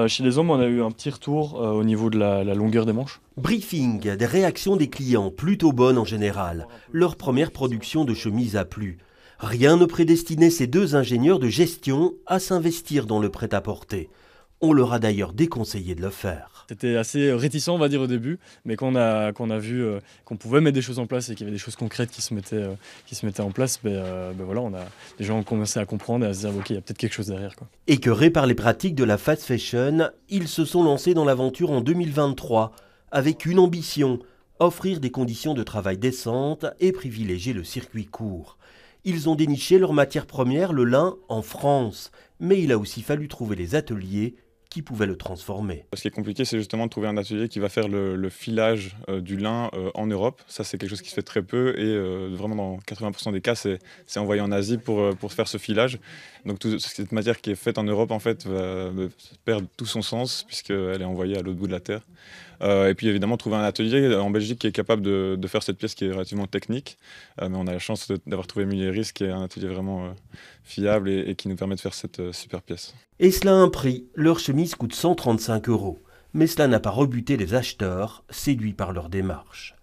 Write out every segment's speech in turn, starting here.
Chez les hommes, on a eu un petit retour au niveau de la longueur des manches. Briefing, des réactions des clients, plutôt bonnes en général. Leur première production de chemise a plu. Rien ne prédestinait ces deux ingénieurs de gestion à s'investir dans le prêt-à-porter. On leur a d'ailleurs déconseillé de le faire. C'était assez réticent, on va dire, au début, mais quand on a vu qu'on pouvait mettre des choses en place et qu'il y avait des choses concrètes qui se mettaient en place, voilà, les gens ont commencé à comprendre et à se dire, ok, il y a peut-être quelque chose derrière, quoi. Écœurés par les pratiques de la fast fashion, ils se sont lancés dans l'aventure en 2023 avec une ambition, offrir des conditions de travail décentes et privilégier le circuit court. Ils ont déniché leur matière première, le lin, en France, mais il a aussi fallu trouver les ateliers qui pouvaient le transformer. Ce qui est compliqué, c'est justement de trouver un atelier qui va faire le filage du lin en Europe. Ça, c'est quelque chose qui se fait très peu et vraiment dans 80% des cas, c'est envoyé en Asie pour faire ce filage. Donc toute cette matière qui est faite en Europe, en fait, va perdre tout son sens puisqu'elle est envoyée à l'autre bout de la Terre. Et puis évidemment, trouver un atelier en Belgique qui est capable de faire cette pièce qui est relativement technique. Mais on a la chance d'avoir trouvé Mulieris, qui est un atelier vraiment fiable et qui nous permet de faire cette super pièce. Et cela a un prix, leur chemise coûte 135 €. Mais cela n'a pas rebuté les acheteurs, séduits par leur démarche.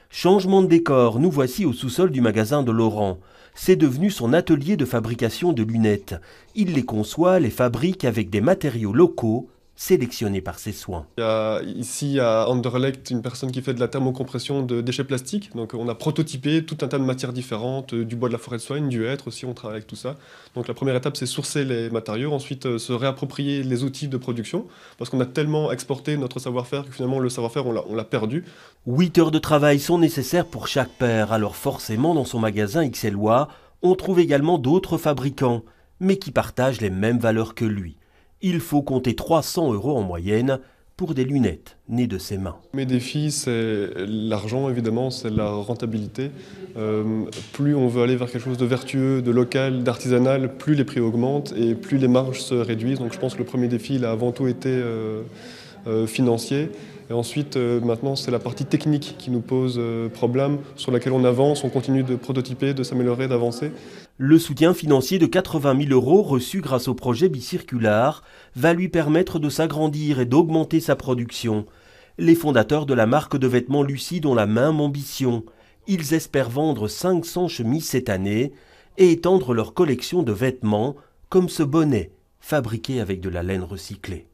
Changement de décor, nous voici au sous-sol du magasin de Laurent. C'est devenu son atelier de fabrication de lunettes. Il les conçoit, les fabrique avec des matériaux locaux, sélectionnés par ses soins. Il y a ici à Anderlecht une personne qui fait de la thermocompression de déchets plastiques. Donc on a prototypé tout un tas de matières différentes, du bois de la forêt de soigne, du hêtre aussi, on travaille avec tout ça. Donc la première étape, c'est sourcer les matériaux, ensuite se réapproprier les outils de production, parce qu'on a tellement exporté notre savoir-faire que finalement le savoir-faire, on l'a perdu. 8 heures de travail sont nécessaires pour chaque paire, alors forcément dans son magasin XLOA, on trouve également d'autres fabricants, mais qui partagent les mêmes valeurs que lui. Il faut compter 300 € en moyenne pour des lunettes nées de ses mains. Mes défis, c'est l'argent évidemment, c'est la rentabilité. Plus on veut aller vers quelque chose de vertueux, de local, d'artisanal, plus les prix augmentent et plus les marges se réduisent. Donc je pense que le premier défi, il a avant tout été financier. Et ensuite, maintenant, c'est la partie technique qui nous pose problème, sur laquelle on avance, on continue de prototyper, de s'améliorer, d'avancer. Le soutien financier de 80 000 € reçu grâce au projet Bicircular va lui permettre de s'agrandir et d'augmenter sa production. Les fondateurs de la marque de vêtements Lucide ont la même ambition. Ils espèrent vendre 500 chemises cette année et étendre leur collection de vêtements comme ce bonnet fabriqué avec de la laine recyclée.